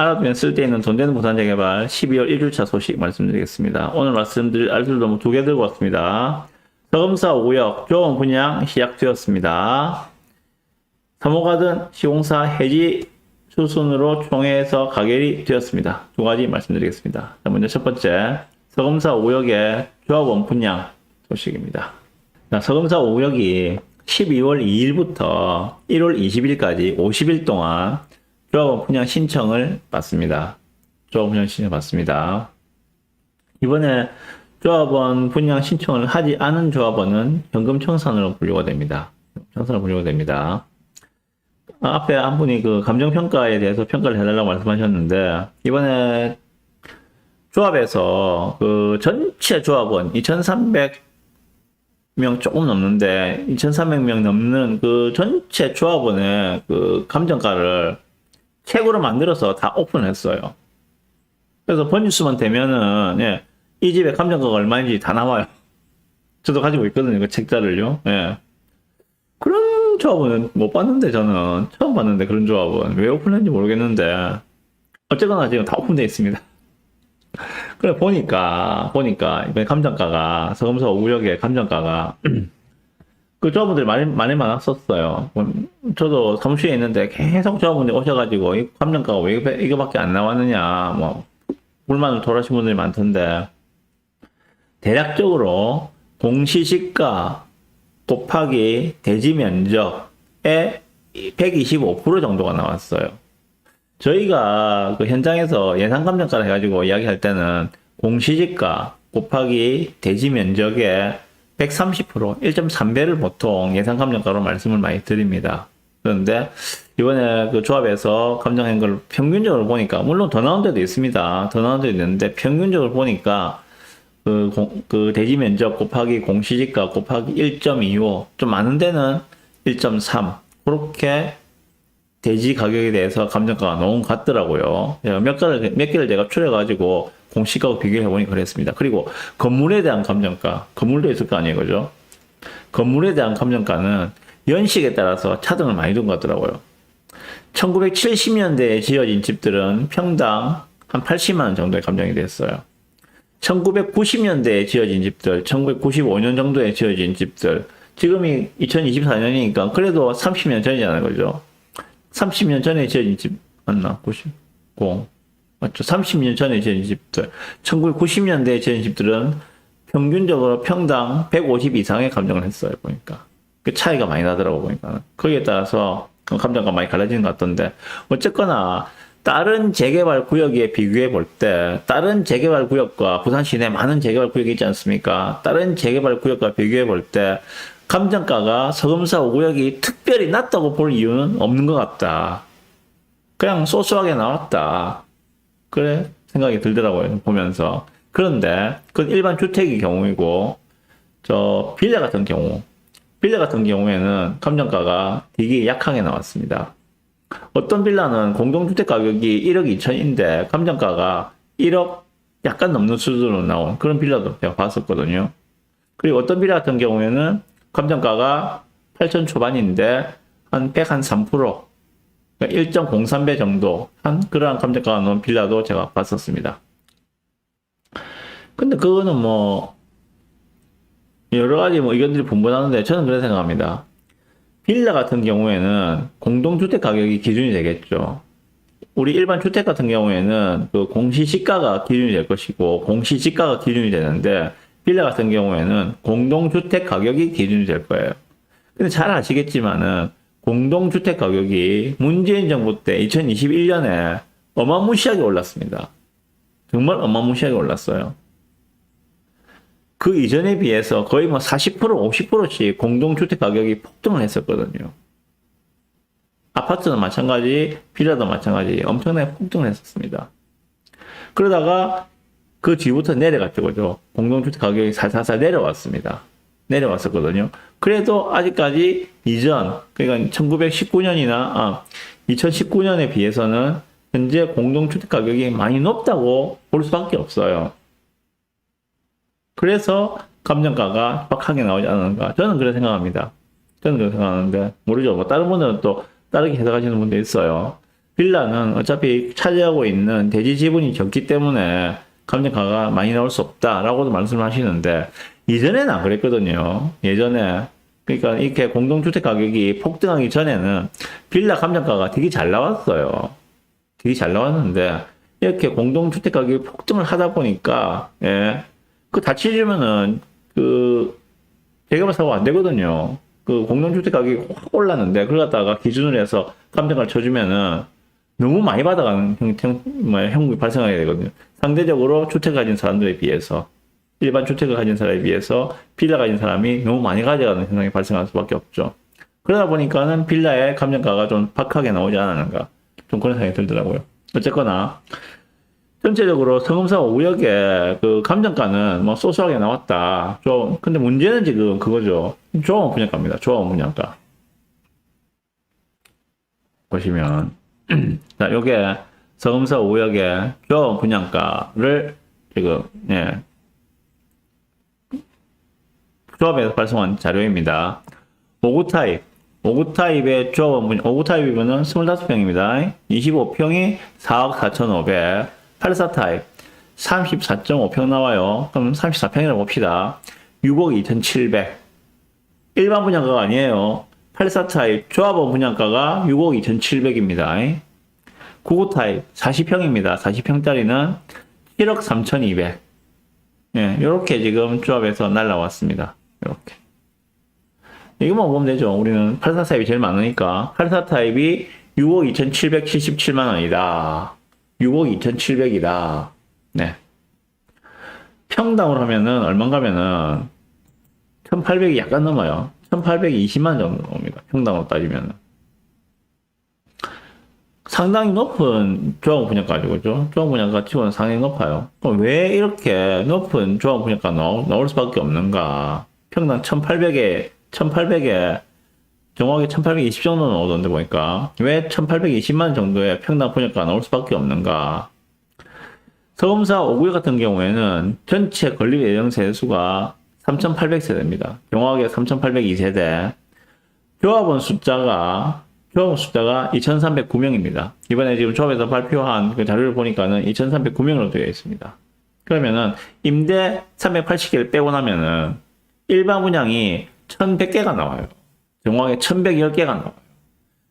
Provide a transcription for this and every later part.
알아두면 쓸데있는 돈 되는 부산 재개발 12월 1주차 소식 말씀드리겠습니다. 오늘 말씀드릴 알뜰도 두 개 들고 왔습니다. 서금사 5역 조원 분양 시작되었습니다. 3호 가든 시공사 해지 수순으로 총회에서 가결이 되었습니다. 두 가지 말씀드리겠습니다. 자, 먼저 첫 번째, 서금사 5역의 조합원 분양 소식입니다. 자, 서금사 5역이 12월 2일부터 1월 20일까지 50일 동안 조합원 분양 신청을 받습니다. 조합원 분양 신청 받습니다. 이번에 조합원 분양 신청을 하지 않은 조합원은 현금 청산으로 분류가 됩니다. 청산으로 분류가 됩니다. 앞에 한 분이 그 감정평가에 대해서 평가를 해달라고 말씀하셨는데, 이번에 조합에서 그 전체 조합원 2,300명 조금 넘는데, 2,300명 넘는 그 전체 조합원의 그 감정가를 책으로 만들어서 다 오픈했어요. 그래서 번지수만 되면은, 예, 이 집의 감정가가 얼마인지 다 나와요. 저도 가지고 있거든요, 그 책자를요. 예. 그런 조합은 못 봤는데, 저는. 처음 봤는데, 그런 조합은. 왜 오픈했는지 모르겠는데. 어쨌거나 지금 다 오픈되어 있습니다. 그래, 보니까, 이번에 감정가가, 서금사 5역의 감정가가, 그 조합원들이 많이 많았었어요. 저도 사무실에 있는데 계속 조합원들이 오셔가지고, 이 감정가가 왜 이거밖에 안 나왔느냐, 뭐, 불만을 토하신 분들이 많던데, 대략적으로 공시지가 곱하기 대지 면적의 125% 정도가 나왔어요. 저희가 그 현장에서 예상 감정가를 해가지고 이야기할 때는 공시지가 곱하기 대지 면적의 130%, 1.3배를 보통 예상 감정가로 말씀을 많이 드립니다. 그런데 이번에 그 조합에서 감정한 걸 평균적으로 보니까, 물론 더 나온 데도 있습니다. 더 나온 데도 있는데 평균적으로 보니까 그 대지 면적 곱하기 공시지가 곱하기 1.25, 좀 많은 데는 1.3, 그렇게 대지 가격에 대해서 감정가가 너무 같더라고요. 몇 개를 제가 추려가지고 공시가하고 비교해보니 그랬습니다. 그리고 건물에 대한 감정가, 건물도 있을 거 아니에요, 그죠? 건물에 대한 감정가는 연식에 따라서 차등을 많이 둔 것 같더라고요. 1970년대에 지어진 집들은 평당 한 80만원 정도의 감정이 됐어요. 1990년대에 지어진 집들, 1995년 정도에 지어진 집들, 지금이 2024년이니까 그래도 30년 전이잖아요, 그죠? 30년 전에 지어진 집, 맞나? 90? 맞죠? 30년 전에 지어진 집들. 1990년대에 지어진 집들은 평균적으로 평당 150 이상의 감정을 했어요, 보니까. 그 차이가 많이 나더라고, 보니까. 거기에 따라서 감정가 많이 갈라지는 것 같던데. 어쨌거나, 다른 재개발 구역에 비교해 볼 때, 다른 재개발 구역과 부산 시내 많은 재개발 구역이 있지 않습니까? 다른 재개발 구역과 비교해 볼 때, 감정가가 서금사 5구역이 특별히 낮다고 볼 이유는 없는 것 같다. 그냥 소소하게 나왔다. 그래 생각이 들더라고요, 보면서. 그런데 그건 일반 주택의 경우이고, 빌라 같은 경우에는 감정가가 되게 약하게 나왔습니다. 어떤 빌라는 공동주택 가격이 1억 2천인데 감정가가 1억 약간 넘는 수준으로 나온 그런 빌라도 제가 봤었거든요. 그리고 어떤 빌라 같은 경우에는 감정가가 8천 초반인데 한 103%, 1.03배 정도 한 그러한 감정가가 나온 빌라도 제가 봤었습니다. 근데 그거는 뭐 여러 가지 뭐 의견들이 분분하는데 저는 그렇게 생각합니다. 빌라 같은 경우에는 공동주택 가격이 기준이 되겠죠. 우리 일반 주택 같은 경우에는 그 공시지가가 기준이 될 것이고, 공시지가가 기준이 되는데, 빌라 같은 경우에는 공동주택 가격이 기준이 될 거예요. 근데 잘 아시겠지만은, 공동주택 가격이 문재인 정부 때 2021년에 어마무시하게 올랐습니다. 정말 어마무시하게 올랐어요. 그 이전에 비해서 거의 뭐 40%, 50%씩 공동주택 가격이 폭등을 했었거든요. 아파트는 마찬가지, 빌라도 마찬가지, 엄청나게 폭등을 했었습니다. 그러다가 그 뒤부터 내려갔죠, 그죠? 공동주택 가격이 살살살 내려왔었거든요. 그래도 아직까지 그러니까 2019년에 비해서는 현재 공동주택 가격이 많이 높다고 볼 수밖에 없어요. 그래서 감정가가 빡하게 나오지 않는가. 저는 그렇게 생각합니다. 저는 그렇게 생각하는데, 모르죠. 뭐, 다른 분들은 또 다르게 해석하시는 분도 있어요. 빌라는 어차피 차지하고 있는 대지 지분이 적기 때문에 감정가가 많이 나올 수 없다라고도 말씀하시는데 예전에는 안 그랬거든요. 예전에 그러니까 이렇게 공동주택 가격이 폭등하기 전에는 빌라 감정가가 되게 잘 나왔어요. 되게 잘 나왔는데 이렇게 공동주택 가격이 폭등을 하다 보니까 예, 그 다치려면은 그 재개발 사고 안 되거든요. 그 공동주택 가격이 확 올랐는데 그걸 갖다가 기준으로 해서 감정가를 쳐주면은 너무 많이 받아가는 형국이 발생하게 되거든요. 상대적으로 주택 가진 사람들에 비해서 일반 주택을 가진 사람에 비해서 빌라 가진 사람이 너무 많이 가져가는 현상이 발생할 수밖에 없죠. 그러다 보니까는 빌라의 감정가가 좀 박하게 나오지 않았는가 좀 그런 생각이 들더라고요. 어쨌거나 전체적으로 성음사 5역의 그 감정가는 뭐 소소하게 나왔다. 좀 근데 문제는 지금 그거죠. 조합원 분양가입니다. 조합원 분양가 보시면 자 요게 성음사 5역의 조합원 분양가를 지금 예. 조합에서 발송한 자료입니다. 5구 타입의 조합원 분양, 5구 타입이면은 25평입니다. 25평이 4억 4,500. 84 타입 34.5평 나와요. 그럼 34평이라고 봅시다. 6억 2,700. 일반 분양가가 아니에요. 84 타입 조합원 분양가가 6억 2,700입니다. 99 타입 40평입니다. 40평짜리는 7억 3,200. 예, 요렇게 지금 조합에서 날라왔습니다. 이렇게. 이거만 보면 되죠. 우리는 84 타입이 제일 많으니까. 84 타입이 6억 2,777만 원이다. 6억 2,700이다. 네. 평당으로 하면은, 얼마인가면은, 1,800이 약간 넘어요. 1,820만 원 정도 나옵니다. 평당으로 따지면은. 상당히 높은 조합원 분양가 가지고죠. 조합원 분양가 치고는 상당히 높아요. 그럼 왜 이렇게 높은 조합원 분양가 나올 수밖에 없는가? 평당 1,800에 정확하게 1,820 정도 나오던데 보니까 왜 1,820만 정도의 평당 분양가가 나올 수밖에 없는가? 서금사 5구역 같은 경우에는 전체 건립 예정 세대수가 3,800세대입니다. 정확하게 3,802세대. 조합원 숫자가 2,309명입니다. 이번에 지금 조합에서 발표한 그 자료를 보니까는 2,309명으로 되어 있습니다. 그러면은 임대 380개를 빼고 나면은 일반 분양이 1,100개가 나와요. 정확하게 1,110개가 나와요.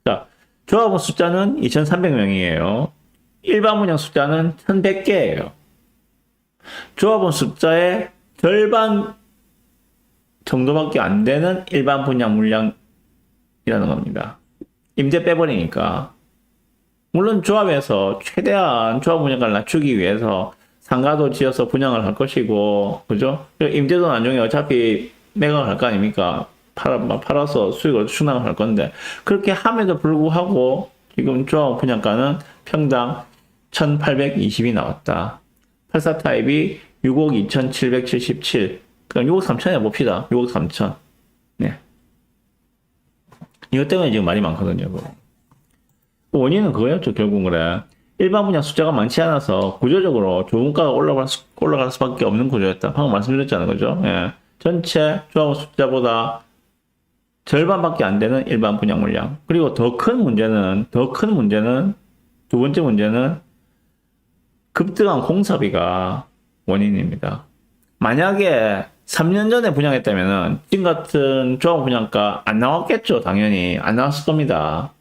자, 조합원 숫자는 2,300명이에요. 일반 분양 숫자는 1,100개예요. 조합원 숫자의 절반 정도밖에 안 되는 일반 분양 물량이라는 겁니다. 임대 빼버리니까. 물론 조합에서 최대한 조합 분양가를 낮추기 위해서 상가도 지어서 분양을 할 것이고, 그죠? 임대도 나중에 어차피 매각을 할 거 아닙니까? 팔아서 수익을 충당을 할 건데, 그렇게 함에도 불구하고 지금 조합 분양가는 평당 1,820이 나왔다. 84 타입이 6억 2,777. 그럼 6억 3천에 봅시다. 6억 3천. 네. 이것 때문에 지금 말이 많거든요. 원인은 그거였죠. 결국은 그래. 일반 분양 숫자가 많지 않아서 구조적으로 조분가가 올라갈 수밖에 없는 구조였다. 방금 말씀드렸잖아요. 그죠? 예. 전체 조합원 숫자보다 절반밖에 안 되는 일반 분양 물량. 그리고 더 큰 문제는 두 번째 문제는 급등한 공사비가 원인입니다. 만약에 3년 전에 분양했다면은 지금 같은 조합 분양가 안 나왔겠죠. 당연히 안 나왔을 겁니다.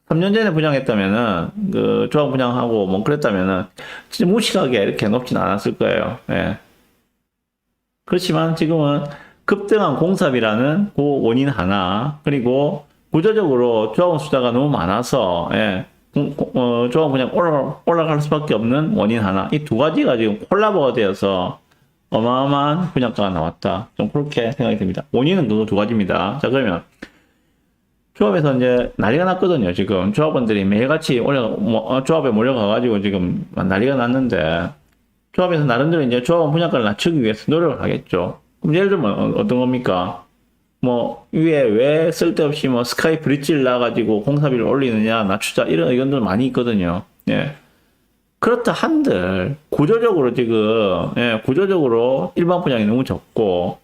3년 전에 분양했다면은 그 조합 분양하고 뭐 그랬다면은 진짜 무식하게 이렇게 높진 않았을 거예요. 예. 그렇지만 지금은 급등한 공사비라는 그 원인 하나, 그리고 구조적으로 조합원 숫자가 너무 많아서 예. 조합 분양 올라갈 수밖에 없는 원인 하나, 이 두 가지가 지금 콜라보가 되어서 어마어마한 분양가가 나왔다. 좀 그렇게 생각이 듭니다. 원인은 그 두 가지입니다. 자, 그러면 조합에서 이제 난리가 났거든요. 지금 조합원들이 매일같이 조합에 몰려가가지고 지금 난리가 났는데, 조합에서 나름대로 이제 조합원 분양가를 낮추기 위해서 노력을 하겠죠. 그럼 예를 들면 어떤 겁니까? 뭐 위에 왜 쓸데없이 뭐 스카이 브릿지를 놔가지고 공사비를 올리느냐, 낮추자, 이런 의견들 많이 있거든요. 예. 그렇다 한들 구조적으로 지금 구조적으로 일반 분양이 너무 적고,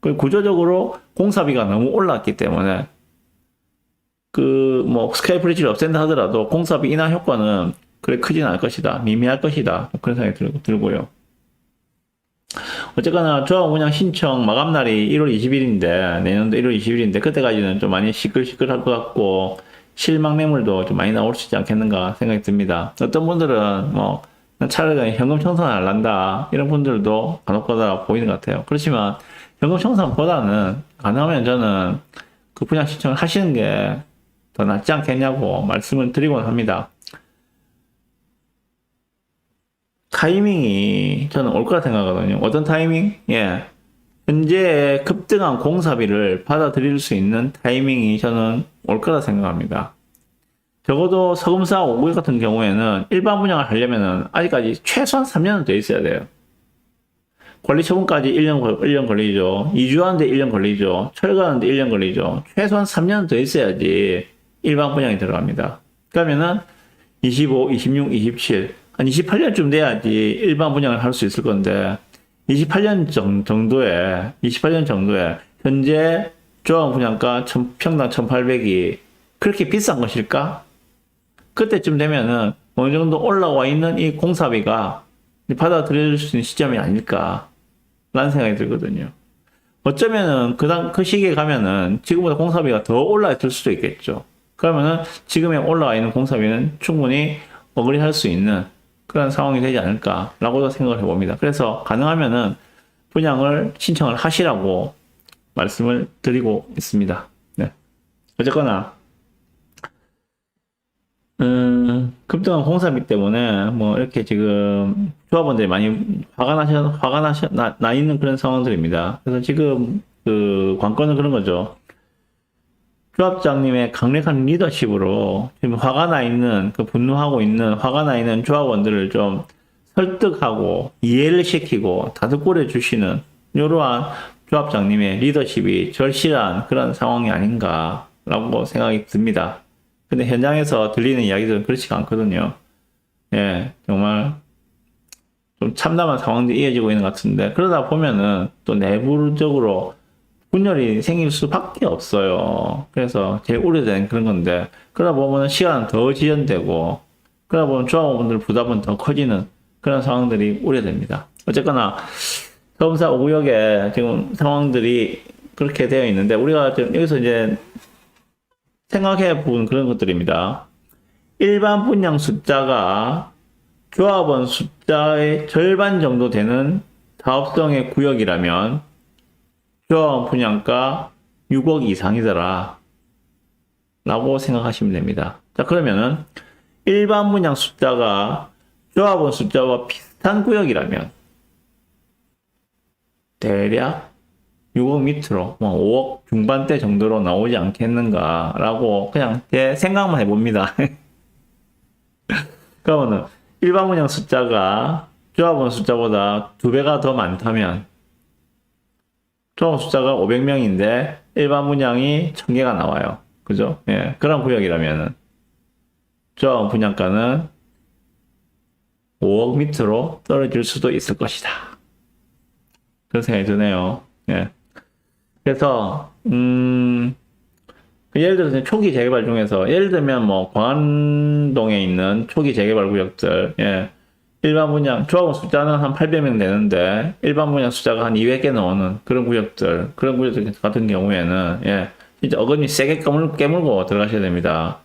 그리고 구조적으로 공사비가 너무 올랐기 때문에 뭐 스카이 브리지를 없앤다 하더라도 공사비 인하 효과는 그래 크진 않을 것이다. 미미할 것이다. 그런 생각이 들고요. 어쨌거나 조합 운영 신청 마감날이 1월 20일인데 내년도 1월 20일인데 그때까지는 좀 많이 시끌시끌할 것 같고 실망 매물도 좀 많이 나올 수 있지 않겠는가 생각이 듭니다. 어떤 분들은 뭐 차라리 현금 청산을 안 한다 이런 분들도 간혹가다 보이는 것 같아요. 그렇지만 현금 청산보다는 가능하면 저는 그 분양 신청을 하시는 게 더 낫지 않겠냐고 말씀을 드리곤 합니다. 타이밍이 저는 올 거라 생각하거든요. 어떤 타이밍? 예. 현재 급등한 공사비를 받아들일 수 있는 타이밍이 저는 올 거라 생각합니다. 적어도 서금사 5구역 같은 경우에는 일반 분양을 하려면은 아직까지 최소한 3년은 돼 있어야 돼요. 관리 처분까지 1년 걸리죠. 이주하는데 1년 걸리죠. 철거하는데 1년 걸리죠. 최소한 3년은 더 있어야지 일반 분양이 들어갑니다. 그러면은 25, 26, 27, 한 28년쯤 돼야지 일반 분양을 할 수 있을 건데 28년 정도에 현재 조합 분양가 평당 1,800이 그렇게 비싼 것일까? 그때쯤 되면은 어느 정도 올라와 있는 이 공사비가 받아들일 수 있는 시점이 아닐까 라는 생각이 들거든요. 어쩌면은 그 시기에 가면은 지금보다 공사비가 더 올라 있을 수도 있겠죠. 그러면은 지금에 올라와 있는 공사비는 충분히 어그리할 수 있는 그런 상황이 되지 않을까라고도 생각을 해봅니다. 그래서 가능하면은 분양을 신청을 하시라고 말씀을 드리고 있습니다. 네. 어쨌거나 급등한 공사비 때문에 뭐 이렇게 지금 조합원들이 많이 화가 나 있는 그런 상황들입니다. 그래서 지금 그 관건은 그런 거죠. 조합장님의 강력한 리더십으로 지금 분노하고 있는 화가 나 있는 조합원들을 좀 설득하고 이해를 시키고 다독거려 주시는 이러한 조합장님의 리더십이 절실한 그런 상황이 아닌가라고 생각이 듭니다. 근데 현장에서 들리는 이야기들은 그렇지가 않거든요. 예, 정말 좀 참담한 상황들이 이어지고 있는 것 같은데 그러다 보면은 또 내부적으로 분열이 생길 수밖에 없어요. 그래서 제일 우려되는 그런 건데 그러다 보면 시간은 더 지연되고 그러다 보면 조합원들 부담은 더 커지는 그런 상황들이 우려됩니다. 어쨌거나 서금사 5구역에 지금 상황들이 그렇게 되어 있는데 우리가 지금 여기서 이제 생각해 본 그런 것들입니다. 일반 분양 숫자가 조합원 숫자의 절반 정도 되는 사업성의 구역이라면 조합원 분양가 6억 이상이더라 라고 생각하시면 됩니다. 자, 그러면은 일반 분양 숫자가 조합원 숫자와 비슷한 구역이라면 대략 6억 밑으로 5억 중반대 정도로 나오지 않겠는가 라고 그냥 제 생각만 해봅니다. 그러면은 일반 분양 숫자가 조합원 숫자보다 2배가 더 많다면 조합원 숫자가 500명인데 일반 분양이 1000개가 나와요. 그죠? 예, 그런 구역이라면은 조합원 분양가는 5억 밑으로 떨어질 수도 있을 것이다. 그런 생각이 드네요. 예. 그래서 예를 들어서 초기 재개발 중에서 예를 들면 뭐 광안동에 있는 초기 재개발 구역들, 예, 일반 분양 조합원 숫자는 한 800명 되는데 일반 분양 숫자가 한 200개 나오는 그런 구역들 같은 경우에는 예, 진짜 어금니 세게 깨물고 들어가셔야 됩니다.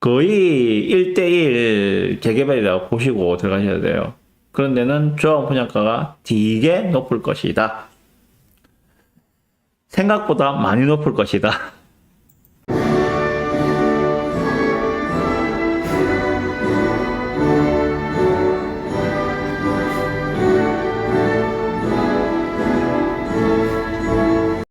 거의 1대1 재개발이라고 보시고 들어가셔야 돼요. 그런 데는 조합원 분양가가 되게 높을 것이다. 생각보다 많이 높을 것이다.